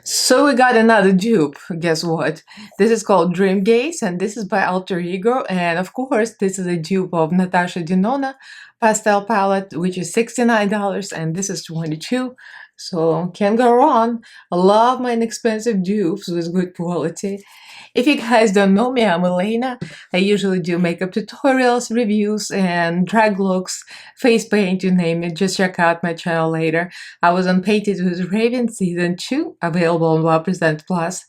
So we got another dupe. Guess what? This is called Dreamgaze, and this is by Alterego. And of course, this is a dupe of Natasha Denona Pastel palette, which is $69, and this is 22. So can't go wrong. I love my inexpensive dupes with good quality. If you guys don't know me, I'm Elaina. I usually do makeup tutorials, reviews, and drag looks, face paint, you name it. Just check out my channel later. I was on Painted with Raven Season 2, available on Well Plus.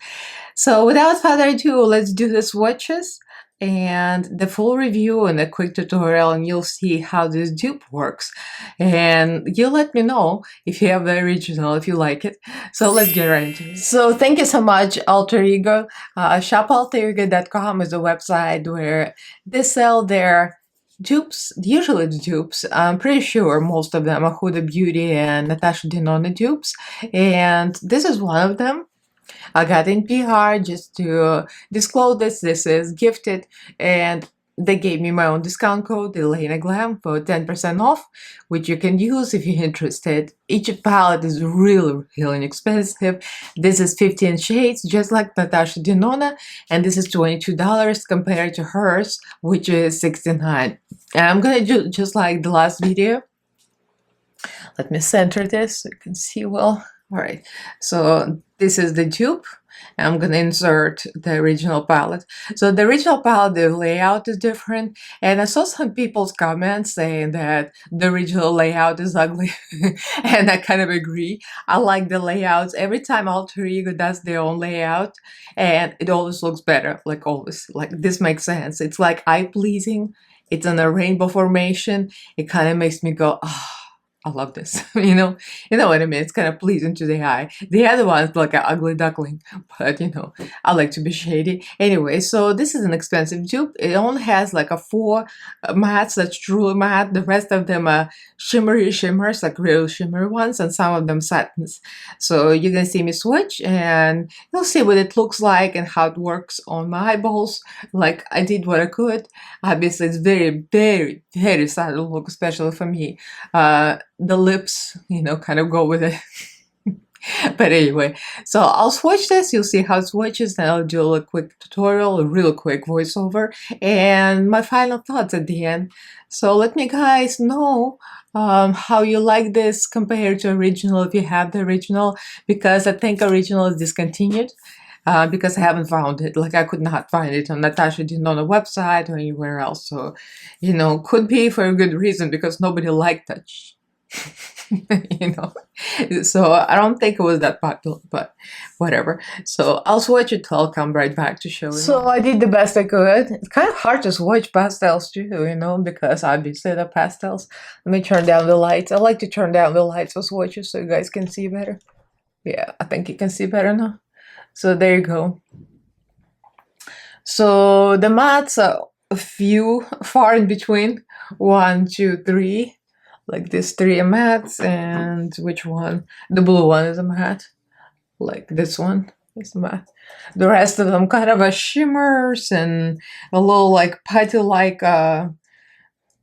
So without further ado, let's do the swatches and the full review and a quick tutorial, and you'll see how this dupe works. And you'll let me know if you have the original, if you like it. So let's get right into it. So thank you so much, Alterego. Shopalterego.com is a website where they sell their dupes, usually the dupes. I'm pretty sure most of them are Huda Beauty and Natasha Denona dupes, and this is one of them. I got in PR just to disclose this. This is gifted, and they gave me my own discount code, Elaina Glam, for 10% off, which you can use if you're interested. Each palette is really inexpensive. This is 15 shades, just like Natasha Denona, and this is $22 compared to hers, which is $69. And I'm gonna do just like the last video. Let me center this so you can see well. All right, so this is the dupe. I'm gonna insert the original palette. So the original palette, the layout is different, and I saw some people's comments saying that the original layout is ugly, and I kind of agree. I like the layouts. Every time Alterego does their own layout, and it always looks better, like always. Like this makes sense. It's like eye-pleasing. It's in a rainbow formation. It kind of makes me go, oh, I love this. you know what I mean? It's kind of pleasing to the eye. The other one's like an ugly duckling, but I like to be shady. Anyway, so this is an expensive dupe. It only has like a 4 mattes that's truly matte. The rest of them are shimmery shimmers, like real shimmery ones, and some of them satins. So you're gonna see me swatch, and you'll see what it looks like and how it works on my eyeballs. Like I did what I could. Obviously, it's very subtle look, especially for me. The lips, kind of go with it. But anyway, so I'll swatch this. You'll see how it swatches, and I'll do a quick tutorial, a real quick voiceover, and my final thoughts at the end. So let me guys know how you like this compared to original, if you have the original, because I think original is discontinued. Because I haven't found it. Like I could not find it on Natasha Denona website or anywhere else. So, could be for a good reason, because nobody liked that. So I don't think it was that popular, but whatever. So I'll swatch it. I'll come right back to show you. So I did the best I could. It's kind of hard to swatch pastels too, because obviously the pastels. Let me turn down the lights. I like to turn down the lights for swatches so you guys can see better. Yeah, I think you can see better now. So there you go. So the mattes are a few far in between. 1, 2, 3. Like these 3 are mattes, and which one? The blue one is a matte. Like this one is matte. The rest of them kind of are shimmers and a little like putty-like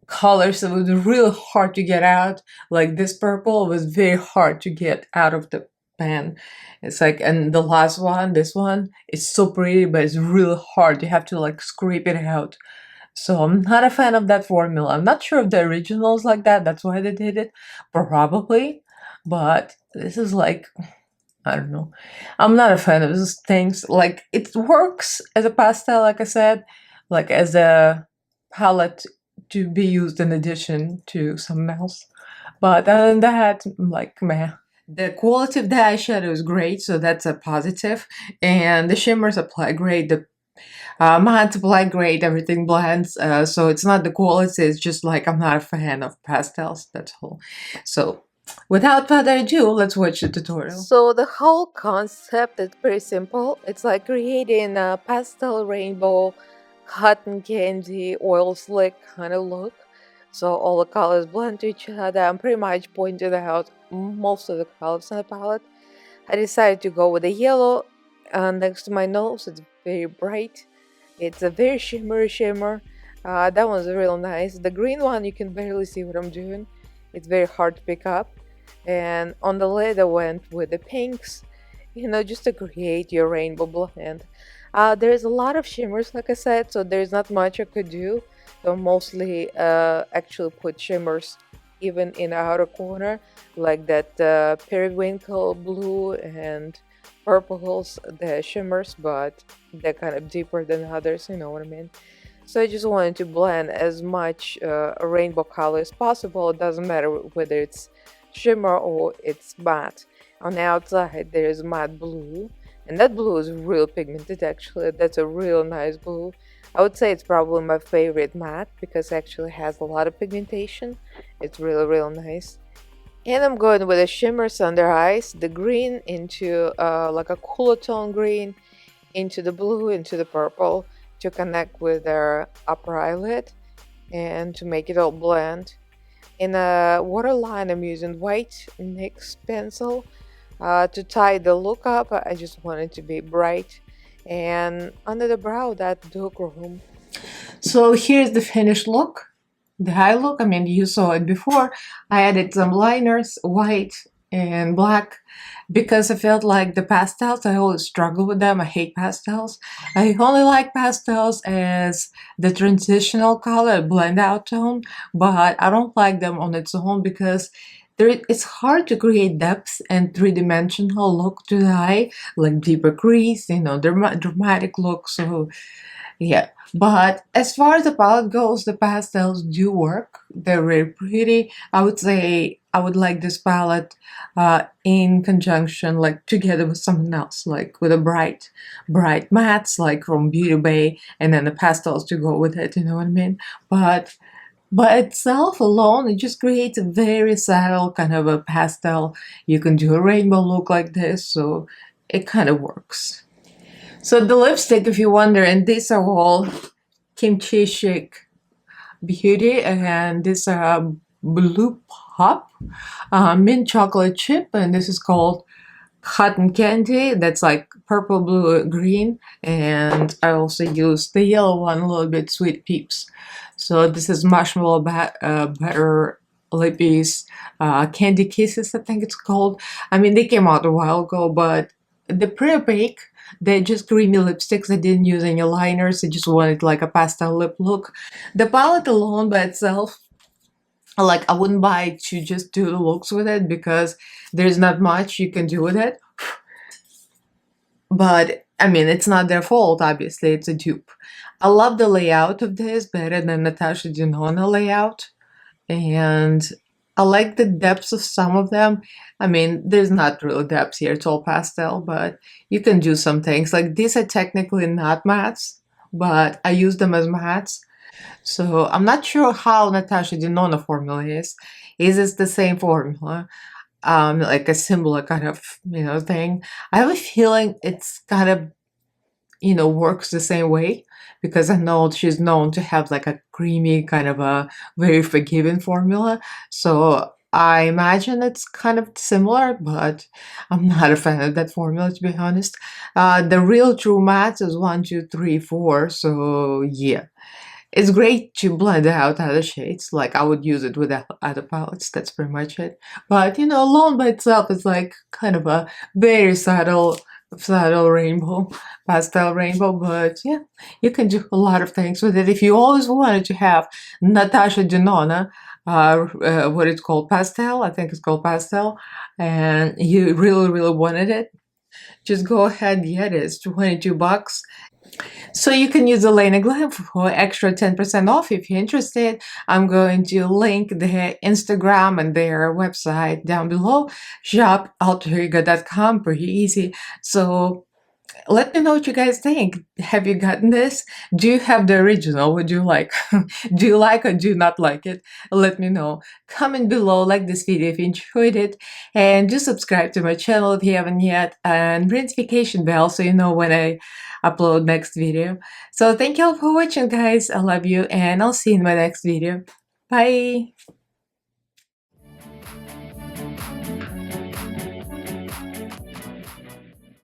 colors. So it was really hard to get out. Like this purple was very hard to get out of the pan. It's like, and the last one, this one, is so pretty, but it's really hard. You have to like scrape it out. So I'm not a fan of that formula. I'm not sure if the original is like that. That's why they did it. Probably. But this is like, I don't know. I'm not a fan of these things. Like, it works as a pastel, like I said. Like, as a palette to be used in addition to something else. But other than that, I'm like, meh. The quality of the eyeshadow is great, so that's a positive. And the shimmers apply great. The matte apply great. Everything blends. So it's not the quality. It's just like I'm not a fan of pastels. That's all. So without further ado, let's watch the tutorial. So the whole concept is pretty simple. It's like creating a pastel rainbow cotton candy oil slick kind of look. So all the colors blend to each other. I'm pretty much pointed out most of the colors in the palette. I decided to go with the yellow next to my nose. It's very bright. It's a very shimmery shimmer. That one's real nice. The green one, you can barely see what I'm doing. It's very hard to pick up. And on the lid I went with the pinks just to create your rainbow blend. There's a lot of shimmers, like I said, so there's not much I could do. So mostly actually put shimmers even in the outer corner, like that periwinkle blue and purples, the shimmers, but they're kind of deeper than others, you know what I mean? So I just wanted to blend as much rainbow color as possible. It doesn't matter whether it's shimmer or it's matte. On the outside, there's matte blue, and that blue is real pigmented actually. That's a real nice blue. I would say it's probably my favorite matte because it actually has a lot of pigmentation. It's really, real nice. And I'm going with the shimmers under eyes, the green into like a cooler tone green, into the blue, into the purple to connect with their upper eyelid and to make it all blend. In a waterline, I'm using white NYX pencil to tie the look up. I just want it to be bright. And under the brow, that dark room. So here's the finished look, the high look. I mean, you saw it before. I added some liners, white and black, because I felt like the pastels, I always struggle with them. I hate pastels. I only like pastels as the transitional color, blend out tone, but I don't like them on its own because it's hard to create depth and three-dimensional look to the eye, like deeper crease, dramatic look. So yeah, but as far as the palette goes, the pastels do work. They're very pretty. I would say I would like this palette in conjunction, like together with something else, like with a bright mattes, like from Beauty Bay, and then the pastels to go with it. You know what I mean? But by itself alone, it just creates a very subtle kind of a pastel. You can do a rainbow look like this, so it kind of works. So the lipstick, if you wonder, and these are all kimchi chic beauty, and this blue pop mint chocolate chip, and this is called cotton candy. That's like purple, blue, green, and I also used the yellow one, a little bit sweet peeps. So this is marshmallow butter lippies, candy kisses, I think it's called. I mean, they came out a while ago, but the pre-bake, they're just creamy lipsticks. I didn't use any liners. I just wanted like a pastel lip look. The palette alone by itself, like I wouldn't buy it to just do the looks with it because there's not much you can do with it. But I mean, it's not their fault, obviously, it's a dupe. I love the layout of this better than Natasha Denona layout. And I like the depths of some of them. I mean, there's not real depth here, it's all pastel, but you can do some things. Like these are technically not mattes, but I use them as mattes. So I'm not sure how Natasha Denona formula is. Is this the same formula? Like a similar kind of, thing. I have a feeling it's kind of, works the same way because I know she's known to have like a creamy kind of a very forgiving formula. So I imagine it's kind of similar, but I'm not a fan of that formula to be honest. The real true matte is 1, 2, 3, 4. So yeah. It's great to blend out other shades. Like I would use it with other palettes. That's pretty much it. But alone by itself is like kind of a very subtle rainbow, pastel rainbow. But yeah, you can do a lot of things with it. If you always wanted to have Natasha Denona, what it's called, pastel. I think it's called pastel, and you really really wanted it. Just go ahead, get it. It's $22. So you can use Elaina Glam for extra 10% off if you're interested. I'm going to link their Instagram and their website down below. Shopalterego.com, pretty easy. So let me know what you guys think. Have you gotten this? Do you have the original? Would you like? Do you like or do you not like it? Let me know. Comment below, like this video if you enjoyed it, and do subscribe to my channel if you haven't yet, and ring notification bell so you know when I upload next video. So thank you all for watching, guys. I love you, and I'll see you in my next video. Bye!